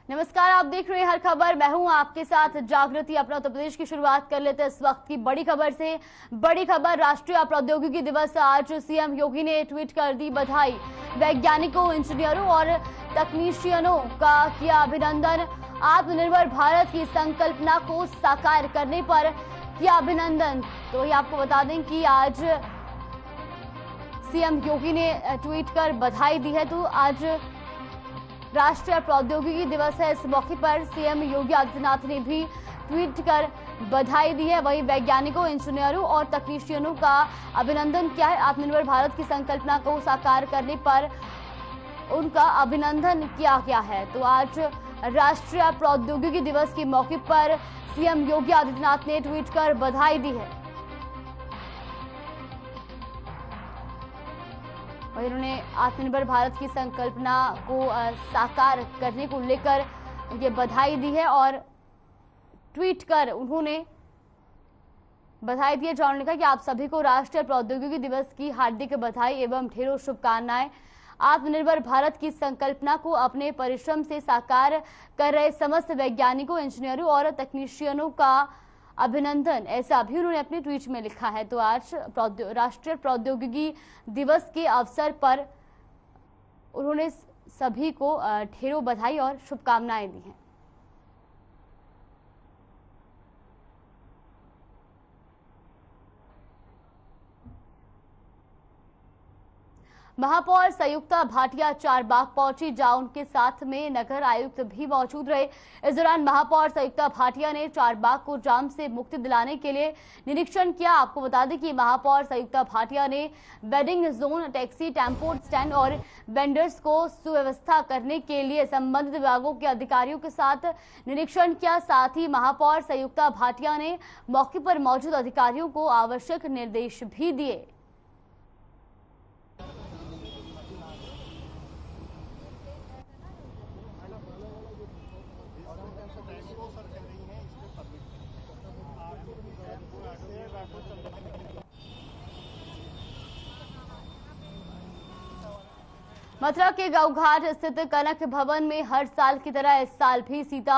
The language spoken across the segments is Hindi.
नमस्कार, आप देख रहे हैं हर खबर। मैं हूं आपके साथ जागृति। अपना उत्तर प्रदेश की शुरुआत कर लेते हैं इस वक्त की बड़ी खबर से। बड़ी खबर, राष्ट्रीय प्रौद्योगिकी दिवस। आज सीएम योगी ने ट्वीट कर दी बधाई। वैज्ञानिकों, इंजीनियरों और तकनीशियनों का किया अभिनंदन। आत्मनिर्भर भारत की संकल्पना को साकार करने पर किया अभिनंदन। तो ये आपको बता दें कि आज सीएम योगी ने ट्वीट कर बधाई दी है। तो आज राष्ट्रीय प्रौद्योगिकी दिवस है। इस मौके पर सीएम योगी आदित्यनाथ ने भी ट्वीट कर बधाई दी है। वहीं वैज्ञानिकों, इंजीनियरों और तकनीशियनों का अभिनंदन किया है। आत्मनिर्भर भारत की संकल्पना को साकार करने पर उनका अभिनंदन किया गया है। तो आज राष्ट्रीय प्रौद्योगिकी दिवस के मौके पर सीएम योगी आदित्यनाथ ने ट्वीट कर बधाई दी है। और इन्होंने आत्मनिर्भर भारत की संकल्पना को साकार करने को लेकर ये बधाई दी है और ट्वीट कर उन्होंने बधाई दी है। जॉन लिखा कि आप सभी को राष्ट्रीय प्रौद्योगिकी दिवस की हार्दिक बधाई एवं ढेरों शुभकामनाएं। आत्मनिर्भर भारत की संकल्पना को अपने परिश्रम से साकार कर रहे समस्त वैज्ञानिकों, इंजीनियरों और तकनीशियनों का अभिनंदन, ऐसा भी उन्होंने अपने ट्वीट में लिखा है। तो आज राष्ट्रीय प्रौद्योगिकी दिवस के अवसर पर उन्होंने सभी को ढेरों बधाई और शुभकामनाएं दी हैं। महापौर संयुक्ता भाटिया चारबाग पहुंची, जहां उनके साथ में नगर आयुक्त भी मौजूद रहे। इस दौरान महापौर संयुक्ता भाटिया ने चारबाग को जाम से मुक्ति दिलाने के लिए निरीक्षण किया। आपको बता दें कि महापौर संयुक्ता भाटिया ने wedding zone, taxi, tempo stand और वेंडर्स को सुव्यवस्था करने के लिए संबंधित विभागों के अधिकारियों के साथ निरीक्षण किया। साथ ही महापौर संयुक्ता भाटिया ने मौके पर मौजूद अधिकारियों को आवश्यक निर्देश भी दिए। मथुरा के गौघाट स्थित कनक भवन में हर साल की तरह इस साल भी सीता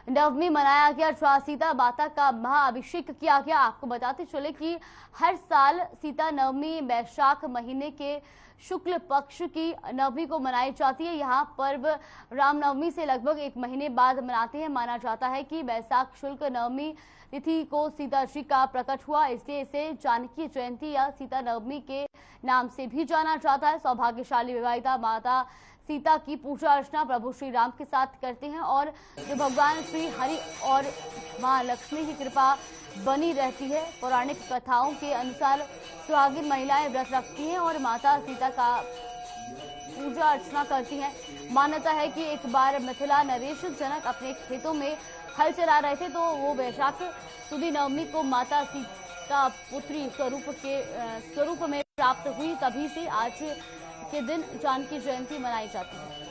नवमी मनाया गया, जहां सीता माता का महाअभिषेक किया गया। आपको बताते चले कि हर साल सीता नवमी वैशाख महीने के शुक्ल पक्ष की नवमी को मनाई जाती है। यहाँ पर्व रामनवमी से लगभग एक महीने बाद मनाते हैं। माना जाता है कि वैशाख शुक्ल नवमी तिथि को सीता जी का प्रकट हुआ, इसलिए इसे जानकी जयंती या सीता नवमी के नाम से भी जाना जाता है। सौभाग्यशाली विवाहिता माता सीता की पूजा अर्चना प्रभु श्री राम के साथ करते हैं और जो भगवान श्री हरि और मां लक्ष्मी की कृपा बनी रहती है। पौराणिक कथाओं के अनुसार सुहागिन महिलाएं व्रत रखती हैं और माता सीता का पूजा अर्चना करती हैं। मान्यता है कि एक बार मिथिला नरेश जनक अपने खेतों में हल चला रहे थे, तो वो वैशाख सुदी नवमी को माता सीता पुत्री स्वरूप में प्राप्त हुई। तभी से आज के दिन जानकी जयंती मनाई जाती है।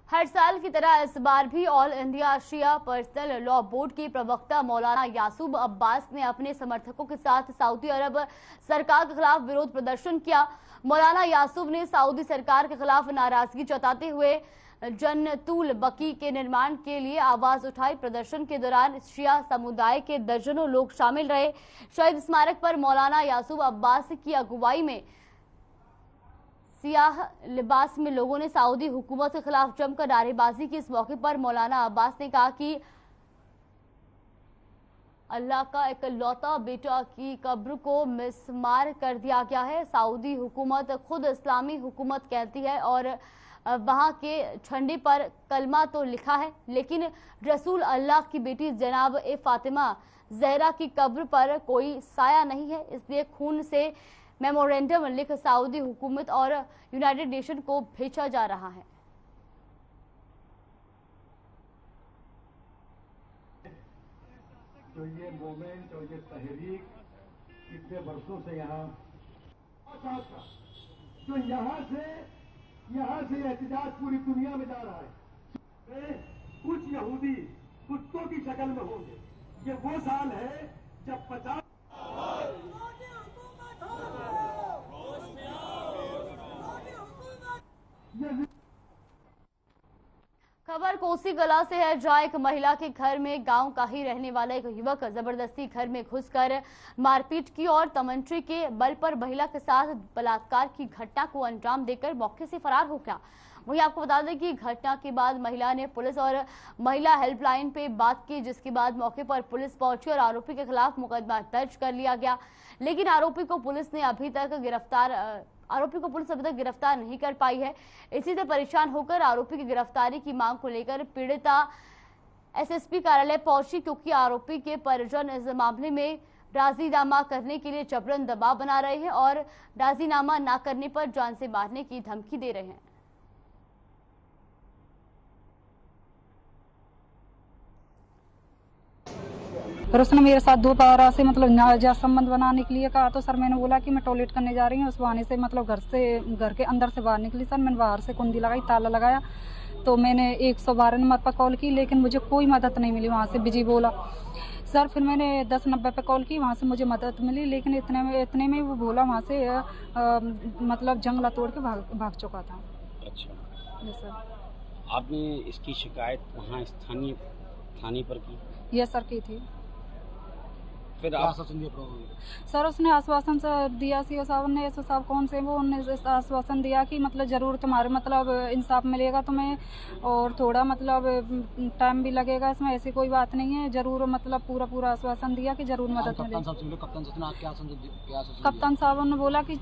हर साल की तरह इस बार भी ऑल इंडिया शिया पर्सनल लॉ बोर्ड के प्रवक्ता मौलाना यासूब अब्बास ने अपने समर्थकों के साथ सऊदी अरब सरकार के खिलाफ विरोध प्रदर्शन किया। मौलाना यासूब ने सऊदी सरकार के खिलाफ नाराजगी जताते हुए जन्नतुल बकी के निर्माण के लिए आवाज उठाई। प्रदर्शन के दौरान शिया समुदाय के दर्जनों लोग शामिल रहे। शहीद स्मारक पर मौलाना यासूब अब्बास की अगुवाई में सियाह लिबास में लोगों ने सऊदी हुकूमत के खिलाफ जमकर नारेबाजी की। इस मौके पर मौलाना अब्बास ने कहा कि अल्लाह का इकलौता बेटा की कब्र को मिसमार कर दिया गया है। सऊदी हुकूमत खुद इस्लामी हुकूमत कहती है और वहां के झंडे पर कलमा तो लिखा है, लेकिन रसूल अल्लाह की बेटी जनाब ए फातिमा जहरा की कब्र पर कोई साया नहीं है। इसलिए खून से मेमोरेंडम लिख सऊदी हुकूमत और यूनाइटेड नेशन को भेजा जा रहा है। जो ये मोमेंट और ये तहरीक इतने वर्षों से यहाँ जो यहाँ से एहतजाज पूरी दुनिया में जा रहा है, कुछ यहूदी कुत्तों की शक्ल में होंगे। ये वो साल है जब 50 खबर कोसी कला से है, जहां एक महिला के घर में गांव का ही रहने वाला एक युवक जबरदस्ती घर में घुसकर मारपीट की और तमंचे के बल पर महिला के साथ बलात्कार की घटना को अंजाम देकर मौके से फरार हो गया। वहीं आपको बता दें कि घटना के बाद महिला ने पुलिस और महिला हेल्पलाइन पे बात की, जिसके बाद मौके पर पुलिस पहुंची और आरोपी के खिलाफ मुकदमा दर्ज कर लिया गया। लेकिन आरोपी को पुलिस अभी तक गिरफ्तार नहीं कर पाई है। इसी से परेशान होकर आरोपी की गिरफ्तारी की मांग को लेकर पीड़िता एसएसपी कार्यालय पहुंची, क्योंकि आरोपी के परिजन इस मामले में राजीनामा करने के लिए जबरन दबाव बना रहे हैं और राजीनामा न करने पर जान से मारने की धमकी दे रहे हैं। फिर उसने मेरे साथ दोबारा से मतलब नाजायज संबंध बनाने के लिए कहा, तो सर मैंने बोला कि मैं टॉयलेट करने जा रही हूँ। उस बहाने से मतलब घर के अंदर से बाहर निकली। सर मैंने बाहर से कुंडी लगाई, ताला लगाया, तो मैंने 112 नंबर पर कॉल की, लेकिन मुझे कोई मदद नहीं मिली। वहाँ से बिजी बोला। सर फिर मैंने 1090 पे कॉल की, वहाँ से मुझे मदद मिली, लेकिन इतने में वो बोला वहाँ से मतलब जंगला तोड़ के भाग चुका था। अच्छा। Yes sir. आपने इसकी शिकायत वहाँ स्थानीय थाने पर की? यस सर, की थी। फिर आश्वासन दिया? सर उसने आश्वासन दिया, सीओ साहब ने, एसओ साहब कौन से, वो उन्होंने आश्वासन दिया कि मतलब जरूर तुम्हारे मतलब इंसाफ मिलेगा तुम्हें, और थोड़ा मतलब टाइम भी लगेगा इसमें, ऐसी कोई बात नहीं है, जरूर मतलब पूरा आश्वासन दिया कि जरूर मदद मिलेगी। कप्तान साहब ने बोला कि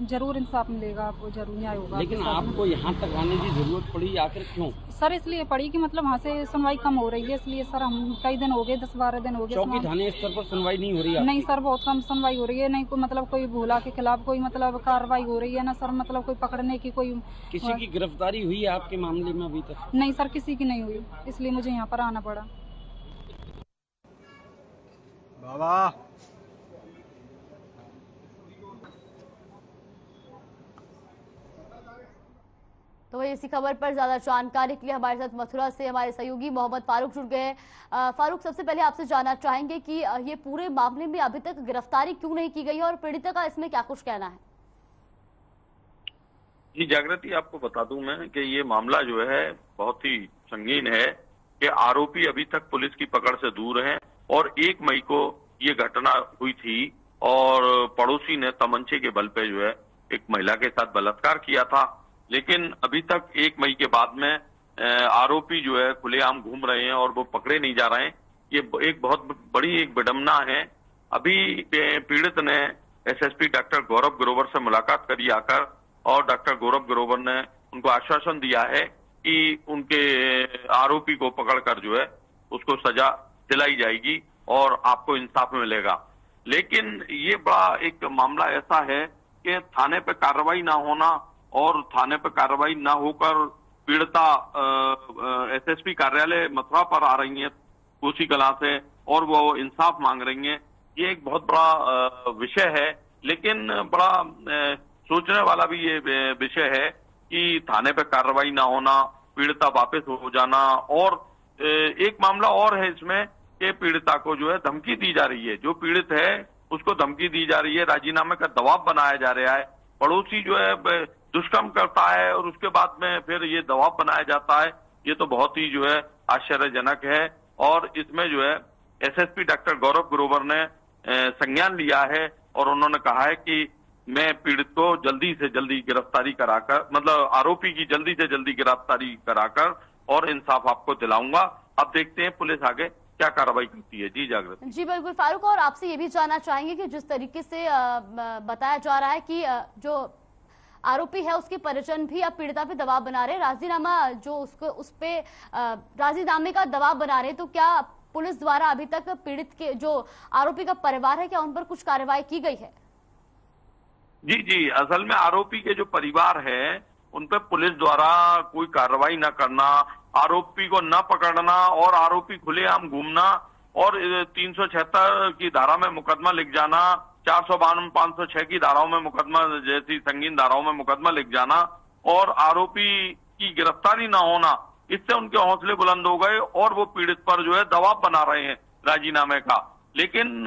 जरूर इंसाफ मिलेगा, आपको जरूर न्याय होगा। लेकिन आपको यहाँ तक आने की जरूरत पड़ी आखिर क्यों? सर इसलिए पड़ी कि मतलब वहाँ से सुनवाई कम हो रही है, इसलिए सर हम कई दिन हो गए, 10-12 दिन हो गए। चौकी थाने स्तर पर सुनवाई नहीं हो रही है? नहीं सर, बहुत कम सुनवाई हो रही है। नहीं कोई मतलब कोई भोला के खिलाफ कोई मतलब कार्रवाई हो रही है ना सर, मतलब कोई पकड़ने की कोई। किसी की गिरफ्तारी हुई है आपके मामले में अभी तक? नहीं सर, किसी की नहीं हुई, इसलिए मुझे यहाँ पर आना पड़ा। बाबा तो वही इसी खबर पर ज्यादा जानकारी के लिए हमारे साथ मथुरा से हमारे सहयोगी मोहम्मद फारूक जुड़ गए हैं। फारूक, सबसे पहले आपसे जानना चाहेंगे कि ये पूरे मामले में अभी तक गिरफ्तारी क्यों नहीं की गई है और पीड़िता का इसमें क्या कुछ कहना है? जी जागृति, आपको बता दूं मैं कि ये मामला जो है बहुत ही संगीन है कि आरोपी अभी तक पुलिस की पकड़ से दूर है और 1 मई को ये घटना हुई थी और पड़ोसी ने तमंचे के बल पे जो है एक महिला के साथ बलात्कार किया था। लेकिन अभी तक 1 मई के बाद में आरोपी जो है खुलेआम घूम रहे हैं और वो पकड़े नहीं जा रहे हैं। ये एक बहुत बड़ी एक विडंबना है। अभी पीड़ित ने एसएसपी डॉक्टर गौरव ग्रोवर से मुलाकात करी आकर, और डॉक्टर गौरव ग्रोवर ने उनको आश्वासन दिया है कि उनके आरोपी को पकड़कर जो है उसको सजा दिलाई जाएगी और आपको इंसाफ मिलेगा। लेकिन ये बड़ा एक मामला ऐसा है कि थाने पे कार्रवाई ना होना और थाने पर कार्रवाई न होकर पीड़िता एसएसपी कार्यालय मथुरा पर आ रही है कोसी कला से और वो इंसाफ मांग रही हैं, ये एक बहुत बड़ा विषय है। लेकिन बड़ा सोचने वाला भी ये विषय है कि थाने पर कार्रवाई ना होना, पीड़िता वापस हो जाना, और एक मामला और है इसमें कि पीड़िता को जो है धमकी दी जा रही है, जो पीड़ित है उसको धमकी दी जा रही है, राजीनामे का दबाव बनाया जा रहा है। पड़ोसी जो है दुष्कर्म करता है और उसके बाद में फिर ये दबाव बनाया जाता है। ये तो बहुत ही जो है आश्चर्यजनक है और इसमें जो है एसएसपी डॉक्टर गौरव ग्रोवर ने संज्ञान लिया है और उन्होंने कहा है कि मैं पीड़ित को जल्दी से जल्दी गिरफ्तारी कराकर, मतलब आरोपी की जल्दी से जल्दी गिरफ्तारी कराकर और इंसाफ आपको दिलाऊंगा। अब देखते हैं पुलिस आगे क्या कार्रवाई करती है। जी जागृति। जी बिल्कुल फारूक, और आपसे ये भी जानना चाहेंगे कि जिस तरीके से बताया जा रहा है कि जो आरोपी है उसके परिजन भी अब पीड़िता पे दबाव बना रहे, राजीनामा जो उसको उस पे राजीनामे का दबाव बना रहे, तो क्या पुलिस द्वारा अभी तक पीड़ित के जो आरोपी का परिवार है क्या उन पर कुछ कार्रवाई की गई है? जी, असल में आरोपी के जो परिवार है उन पर पुलिस द्वारा कोई कार्रवाई न करना, आरोपी को न पकड़ना और आरोपी खुलेआम घूमना, और 376 की धारा में मुकदमा लिख जाना, 452, 506 की धाराओं में मुकदमा जैसी संगीन धाराओं में मुकदमा लिख जाना और आरोपी की गिरफ्तारी ना होना, इससे उनके हौसले बुलंद हो गए और वो पीड़ित पर जो है दबाव बना रहे हैं राजीनामे का। लेकिन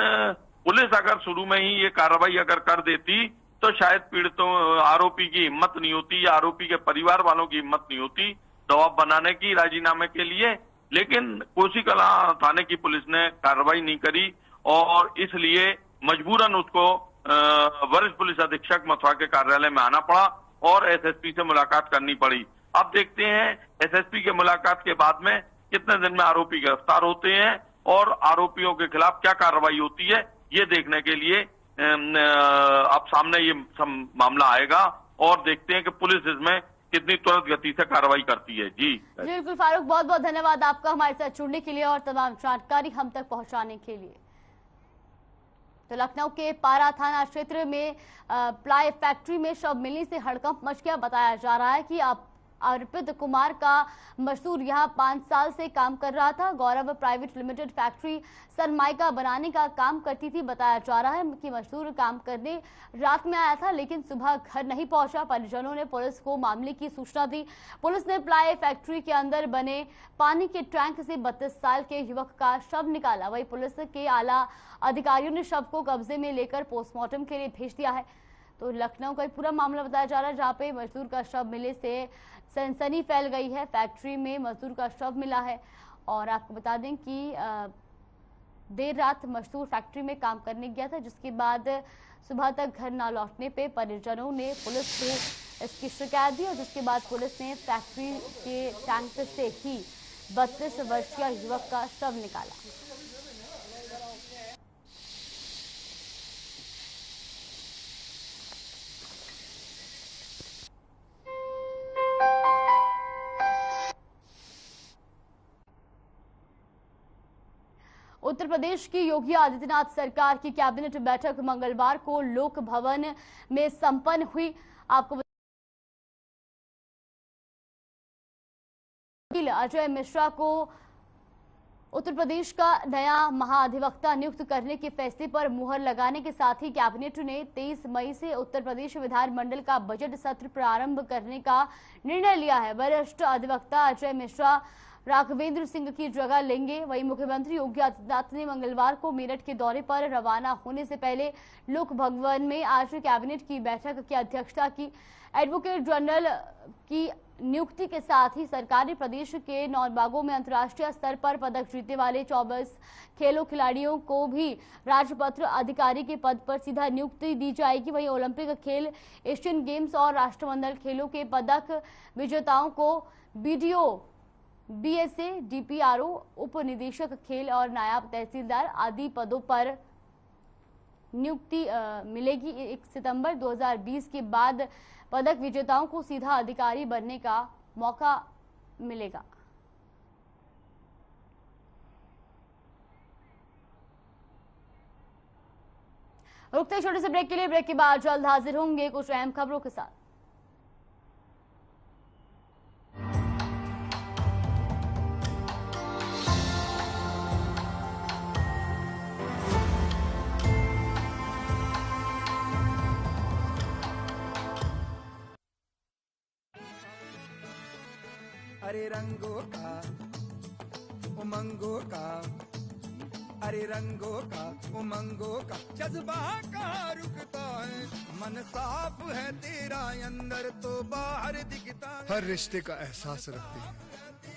पुलिस अगर शुरू में ही ये कार्रवाई अगर कर देती तो शायद पीड़ितों आरोपी की हिम्मत नहीं होती या आरोपी के परिवार वालों की हिम्मत नहीं होती दबाव बनाने की राजीनामे के लिए। लेकिन कोसी कलां थाने की पुलिस ने कार्रवाई नहीं करी और इसलिए मजबूरन उसको वरिष्ठ पुलिस अधीक्षक मथुरा के कार्यालय में आना पड़ा और एसएसपी से मुलाकात करनी पड़ी। अब देखते हैं एसएसपी के मुलाकात के बाद में कितने दिन में आरोपी गिरफ्तार होते हैं और आरोपियों के खिलाफ क्या कार्रवाई होती है, ये देखने के लिए अब सामने ये मामला आएगा और देखते हैं कि पुलिस इसमें कितनी तुरंत गति से कार्रवाई करती है। जी बिल्कुल फारूक, बहुत बहुत धन्यवाद आपका हमारे साथ जुड़ने के लिए और तमाम जानकारी हम तक पहुंचाने के लिए। तो लखनऊ के पारा थाना क्षेत्र में प्लाई फैक्ट्री में शव मिलने से हड़कंप मच गया। बताया जा रहा है कि अब अर्पित कुमार का मजदूर यहां 5 साल से काम कर रहा था। गौरव प्राइवेट लिमिटेड फैक्ट्री सनमाइका बनाने का काम करती थी। बताया जा रहा है कि मजदूर काम करने रात में आया था लेकिन सुबह घर नहीं पहुंचा। परिजनों ने पुलिस को मामले की सूचना दी। पुलिस ने प्लाई फैक्ट्री के अंदर बने पानी के टैंक से 32 साल के युवक का शव निकाला। वही पुलिस के आला अधिकारियों ने शव को कब्जे में लेकर पोस्टमार्टम के लिए भेज दिया है। तो लखनऊ का पूरा मामला बताया जा रहा है जहाँ पे मजदूर का शव मिलने से सनसनी फैल गई है। फैक्ट्री में मजदूर का शव मिला है और आपको बता दें कि देर रात मजदूर फैक्ट्री में काम करने गया था, जिसके बाद सुबह तक घर न लौटने पे परिजनों ने पुलिस को इसकी शिकायत दी और जिसके बाद पुलिस ने फैक्ट्री के टैंक से ही 32 वर्षीय युवक का शव निकाला। उत्तर प्रदेश की योगी आदित्यनाथ सरकार की कैबिनेट बैठक मंगलवार को लोक भवन में संपन्न हुई। आपको अजय मिश्रा को उत्तर प्रदेश का नया महाधिवक्ता नियुक्त करने के फैसले पर मुहर लगाने के साथ ही कैबिनेट ने 23 मई से उत्तर प्रदेश विधानमंडल का बजट सत्र प्रारंभ करने का निर्णय लिया है। वरिष्ठ अधिवक्ता अजय मिश्रा राघवेंद्र सिंह की जगह लेंगे। वहीं मुख्यमंत्री योगी आदित्यनाथ ने मंगलवार को मेरठ के दौरे पर रवाना होने से पहले लोक भवन में आज कैबिनेट की बैठक की अध्यक्षता की। एडवोकेट जनरल की नियुक्ति के साथ ही सरकार ने प्रदेश के 9 विभागों में अंतर्राष्ट्रीय स्तर पर पदक जीतने वाले 24 खेलों खिलाड़ियों को भी राजपत्र अधिकारी के पद पर सीधा नियुक्ति दी जाएगी। वहीं ओलंपिक खेल, एशियन गेम्स और राष्ट्रमंडल खेलों के पदक विजेताओं को बीडीओ, बीएसए, डीपीआरओ, उप निदेशक खेल और नायब तहसीलदार आदि पदों पर नियुक्ति मिलेगी। 1 सितंबर 2020 के बाद पदक विजेताओं को सीधा अधिकारी बनने का मौका मिलेगा। रुकते छोटे से ब्रेक के लिए। ब्रेक के बाद जल्द हाजिर होंगे कुछ अहम खबरों के साथ। अरे रंगों का उमंगों का, अरे रंगों का उमंगों का जज्बा कहाँ रुकता है। मन साफ है तेरा अंदर तो बाहर दिखता है। हर रिश्ते का एहसास रखते हैं,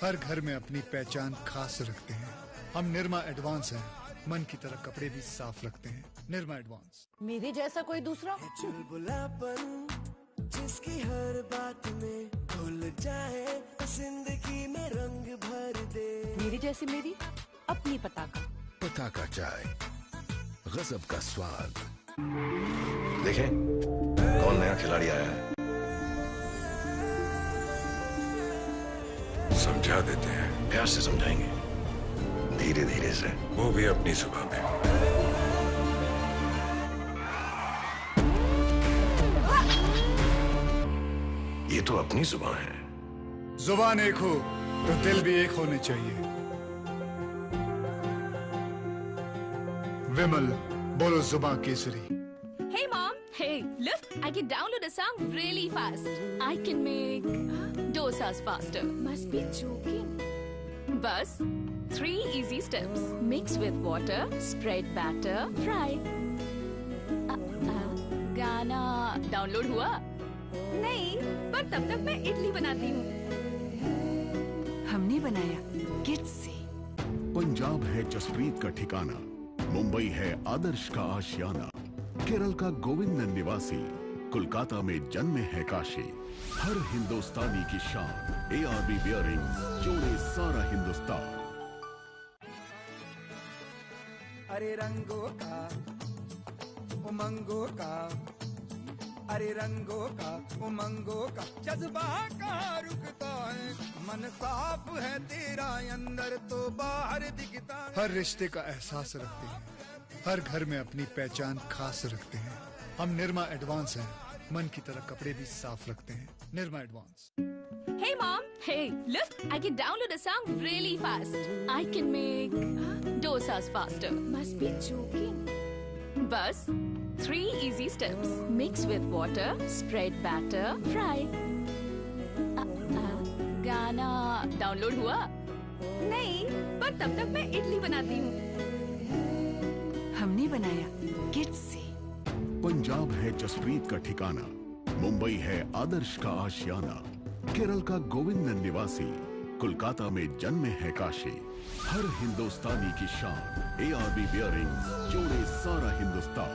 हर घर में अपनी पहचान खास रखते हैं। हम निरमा एडवांस हैं, मन की तरह कपड़े भी साफ रखते हैं। निरमा एडवांस। मेरे जैसा कोई दूसरा चुलबुलापन जिसकी हर बात में घुल जाए, जिंदगी में रंग भर दे। मेरी जैसी मेरी अपनी पताका चाय, गजब का स्वाद। देखें कौन नया खिलाड़ी आया है। समझा देते हैं। प्यार से समझाएंगे, धीरे धीरे से, वो भी अपनी जुबान में। ये तो अपनी जुबान है। जुबान एक हो तो दिल भी एक होने चाहिए। विमल बोलो जुबां Kesari. Hey mom, hey, look, I can download a song really fast. I can make dosas faster. Must be joking. Bus, 3 easy steps. Mix with water, spread batter, fry. गाना डाउनलोड हुआ? नहीं, पर तब तक मैं इडली बनाती हूँ। हमने बनाया किड्स से। पंजाब है जसप्रीत का ठिकाना, मुंबई है आदर्श का आशियाना, केरल का गोविंद निवासी, कोलकाता में जन्मे है काशी। हर हिंदुस्तानी की शान, ARB बियरिंग्स जोड़े सारा हिंदुस्तान। अरे रंगों का उमंगों का, अरे रंगों का उमंगों का जज्बा कहाँ रुकता है। मन साफ है तेरा अंदर तो बाहर दिखता है। हर रिश्ते का एहसास रखते हैं, हर घर में अपनी पहचान खास रखते हैं। हम निरमा एडवांस हैं, मन की तरह कपड़े भी साफ रखते हैं। Nirma advance. Hey mom, hey, look, I can download a song really fast. I can make dosas faster. Must be joking. Bus, 3 easy steps. Mix with water, spread batter, fry. गाना डाउनलोड हुआ? नहीं, पर तब तक मैं इडली बनाती हूँ। हमने बनाया किड्स से। पंजाब है जसप्रीत का ठिकाना, मुंबई है आदर्श का आशियाना, केरल का गोविंद निवासी, कोलकाता में जन्मे है काशी। हर हिंदुस्तानी की शान, ARB बियरिंग्स जोड़े सारा हिंदुस्तान।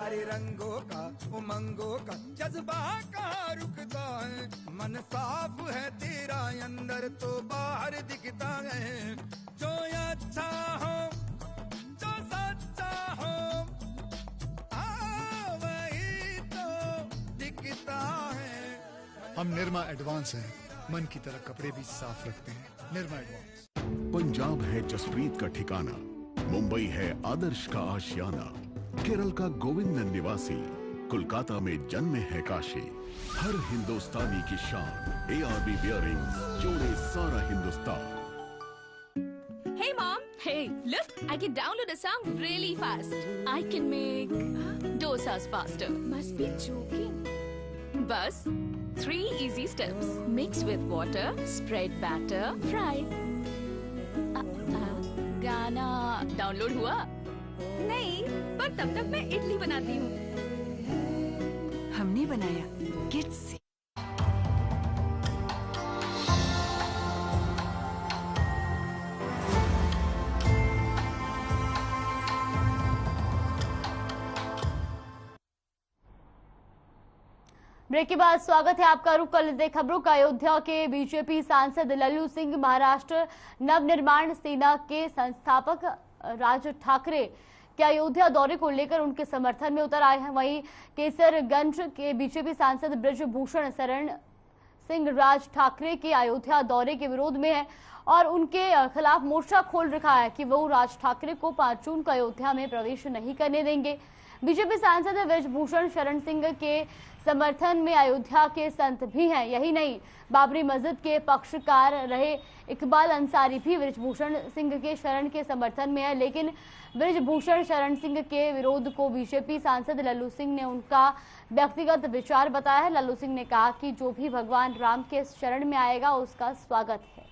अरे रंगों का उमंगों का जज्बा कहाँ रुकता है। मन साफ है तेरा अंदर तो बाहर दिखता है। जो अच्छा हो, जो सच्चा हो, वही तो दिखता है। हम निरमा एडवांस हैं, मन की तरह कपड़े भी साफ रखते हैं। निरमा एडवांस। पंजाब है जसप्रीत का ठिकाना, मुंबई है आदर्श का आशियाना, केरल का गोविंद निवासी, कोलकाता में जन्मे है काशी। हर हिंदुस्तानी की शान, ARB बियरिंग्स जोड़े सारा Hindustan. Hey mom, hey, look, I can download a song really fast. I can make dosas faster. Must be joking. Bus, 3 easy steps. Mix with water, spread batter, fry. गाना डाउनलोड हुआ? नहीं, पर तब तक मैं इडली बनाती हूँ। हमने बनाया किड्स से। ब्रेक के बाद स्वागत है आपका। रुक कर लेते खबरों का। अयोध्या के बीजेपी सांसद लल्लू सिंह महाराष्ट्र नवनिर्माण सेना के संस्थापक राज ठाकरे के अयोध्या दौरे को लेकर उनके समर्थन में उतर आए हैं। वहीं केसरगंज के बीजेपी सांसद ब्रजभूषण शरण सिंह राज ठाकरे के अयोध्या दौरे के विरोध में है और उनके खिलाफ मोर्चा खोल रखा है कि वो राज ठाकरे को 5 जून को अयोध्या में प्रवेश नहीं करने देंगे। बीजेपी सांसद ब्रजभूषण शरण सिंह के समर्थन में अयोध्या के संत भी हैं। यही नहीं, बाबरी मस्जिद के पक्षकार रहे इकबाल अंसारी भी ब्रजभूषण सिंह के शरण के समर्थन में है। लेकिन ब्रजभूषण शरण सिंह के विरोध को बीजेपी सांसद लल्लू सिंह ने उनका व्यक्तिगत विचार बताया है। लल्लू सिंह ने कहा कि जो भी भगवान राम के शरण में आएगा उसका स्वागत है।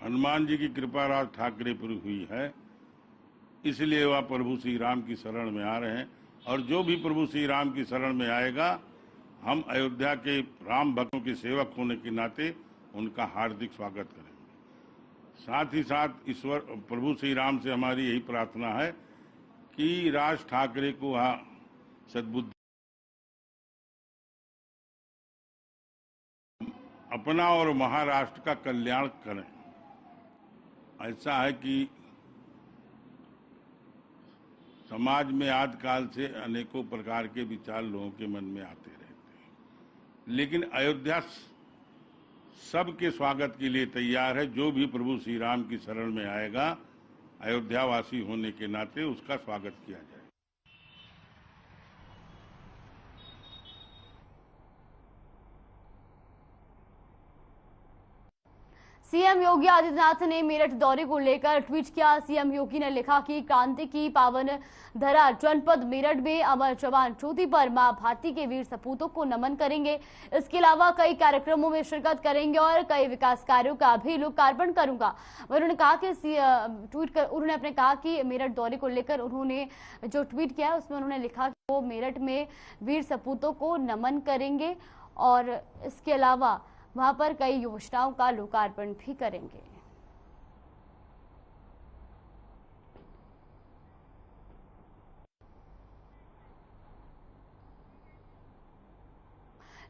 हनुमान जी की कृपा राज ठाकरे पर हुई है, इसलिए वह प्रभु श्री राम की शरण में आ रहे हैं और जो भी प्रभु श्री राम की शरण में आएगा, हम अयोध्या के राम भक्तों के सेवक होने के नाते उनका हार्दिक स्वागत करेंगे। साथ ही साथ ईश्वर प्रभु श्री राम से हमारी यही प्रार्थना है कि राज ठाकरे को वह सद्बुद्धि अपना और महाराष्ट्र का कल्याण करें। ऐसा है कि समाज में आदिकाल से अनेकों प्रकार के विचार लोगों के मन में आते रहते हैं, लेकिन अयोध्या सबके स्वागत के लिए तैयार है। जो भी प्रभु श्री राम की शरण में आएगा, अयोध्यावासी होने के नाते उसका स्वागत किया जाए। सीएम योगी आदित्यनाथ ने मेरठ दौरे को लेकर ट्वीट किया। सीएम योगी ने लिखा कि क्रांति की पावन धरा जनपद मेरठ में अमर जवान ज्योति पर मां भारती के वीर सपूतों को नमन करेंगे। इसके अलावा कई कार्यक्रमों में शिरकत करेंगे और कई विकास कार्यों का भी लोकार्पण करूंगा। उन्होंने कहा कि उन्होंने अपने कहा कि मेरठ दौरे को लेकर उन्होंने जो ट्वीट किया है उसमें उन्होंने लिखा कि वो मेरठ में वीर सपूतों को नमन करेंगे और इसके अलावा वहां पर कई योजनाओं का लोकार्पण भी करेंगे।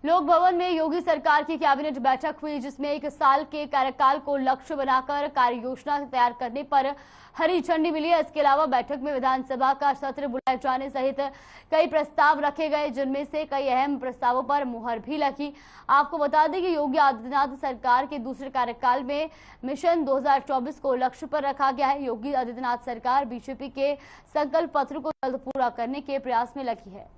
लोक भवन में योगी सरकार की कैबिनेट बैठक हुई, जिसमें 1 साल के कार्यकाल को लक्ष्य बनाकर कार्य योजना तैयार करने पर हरी झंडी मिली है। इसके अलावा बैठक में विधानसभा का सत्र बुलाए जाने सहित कई प्रस्ताव रखे गए, जिनमें से कई अहम प्रस्तावों पर मुहर भी लगी। आपको बता दें कि योगी आदित्यनाथ सरकार के दूसरे कार्यकाल में मिशन 2024 को लक्ष्य पर रखा गया है। योगी आदित्यनाथ सरकार बीजेपी के संकल्प पत्र को जल्द पूरा करने के प्रयास में लगी है।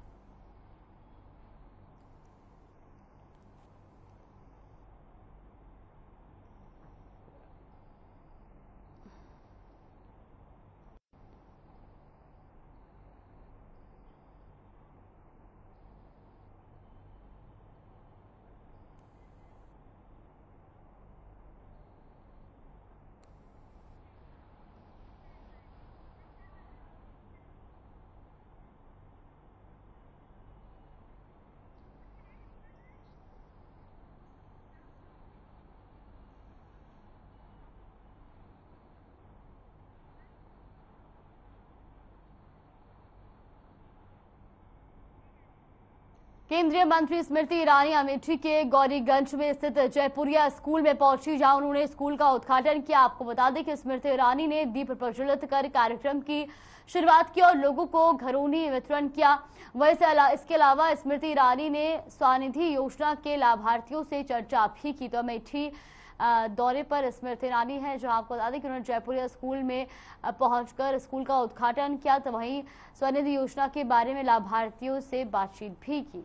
केंद्रीय मंत्री स्मृति ईरानी अमेठी के गौरीगंज में स्थित जयपुरिया स्कूल में पहुंची, जहां उन्होंने स्कूल का उद्घाटन किया। आपको बता दें कि स्मृति ईरानी ने दीप प्रज्वलित कर कार्यक्रम की शुरुआत की और लोगों को घरौनी वितरण किया। वैसे इसके अलावा स्मृति ईरानी ने स्वनिधि योजना के लाभार्थियों से चर्चा भी की। तो अमेठी दौरे पर स्मृति ईरानी है, जहां आपको बता दें कि उन्होंने जयपुरिया स्कूल में पहुंचकर स्कूल का उद्घाटन किया, तो वहीं स्वनिधि योजना के बारे में लाभार्थियों से बातचीत भी की।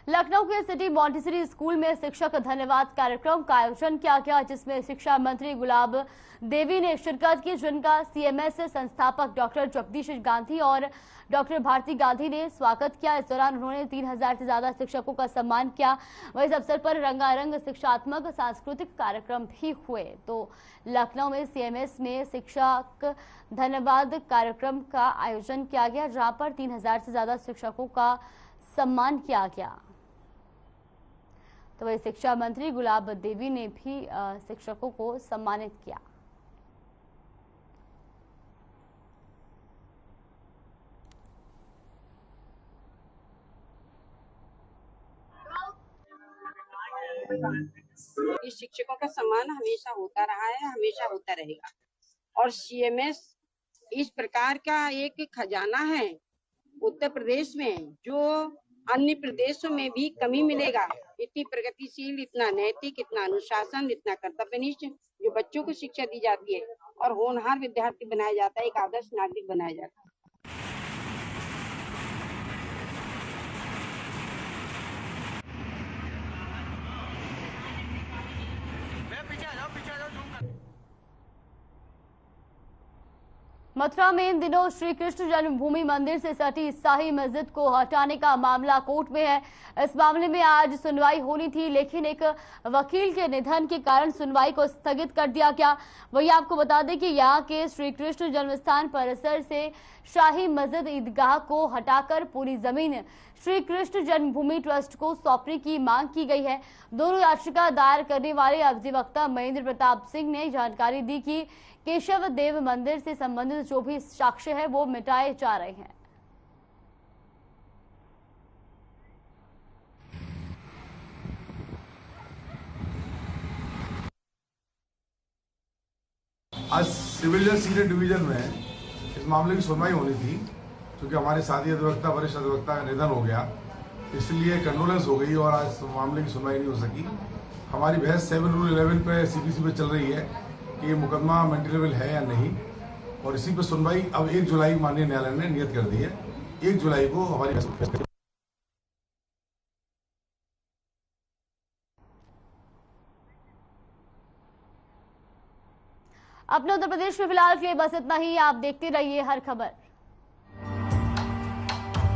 लखनऊ के सिटी मॉन्टेसरी स्कूल में शिक्षक धन्यवाद कार्यक्रम का आयोजन किया गया, जिसमें शिक्षा मंत्री गुलाब देवी ने शिरकत की, जिनका सीएमएस संस्थापक डॉक्टर जगदीश गांधी और डॉक्टर भारती गांधी ने स्वागत किया। इस दौरान उन्होंने 3000 से ज्यादा शिक्षकों का सम्मान किया। वहीं इस अवसर पर रंगारंग शिक्षात्मक सांस्कृतिक कार्यक्रम भी हुए। तो लखनऊ में सीएमएस में शिक्षक धन्यवाद कार्यक्रम का आयोजन किया गया, जहां पर 3000 से ज्यादा शिक्षकों का सम्मान किया गया। तो वही शिक्षा मंत्री गुलाब देवी ने भी शिक्षकों को सम्मानित किया। इस शिक्षकों का सम्मान हमेशा होता रहा है, हमेशा होता रहेगा। और सीएमएस इस प्रकार का एक खजाना है उत्तर प्रदेश में, जो अन्य प्रदेशों में भी कमी मिलेगा। इतनी प्रगतिशील, इतना नैतिक, इतना अनुशासन, इतना कर्तव्यनिष्ठ जो बच्चों को शिक्षा दी जाती है और होनहार विद्यार्थी बनाया जाता है, एक आदर्श नागरिक बनाया जाता है। मथुरा में इन दिनों श्री कृष्ण जन्मभूमि मंदिर से सटी शाही मस्जिद को हटाने का मामला कोर्ट में है। इस मामले में आज सुनवाई होनी थी, लेकिन एक वकील के निधन के कारण सुनवाई को स्थगित कर दिया गया। वही आपको बता दें कि यहाँ के श्री कृष्ण जन्मस्थान परिसर से शाही मस्जिद ईदगाह को हटाकर पूरी जमीन श्री कृष्ण जन्मभूमि ट्रस्ट को सौंपने की मांग की गई है। दोनों याचिका दायर करने वाले अधिवक्ता महेंद्र प्रताप सिंह ने जानकारी दी कि केशव देव मंदिर से संबंधित जो भी साक्ष्य है वो मिटाए जा रहे हैं। आज सिविल जज सीनियर डिवीजन में इस मामले की सुनवाई होनी थी, क्योंकि हमारे साथी अधिवक्ता वरिष्ठ अधिवक्ता का निधन हो गया, इसलिए कंडोलेंस हो गई और आज मामले की सुनवाई नहीं हो सकी। हमारी बहस 7 रूल 11 पे सीपीसी पे चल रही है कि ये मुकदमा मेंटेनेबल है या नहीं, और इसी पर सुनवाई अब 1 जुलाई माननीय न्यायालय ने नियत कर दी है। 1 जुलाई को हमारी अपने उत्तर प्रदेश में फिलहाल के लिए बस इतना ही। आप देखते रहिए हर खबर।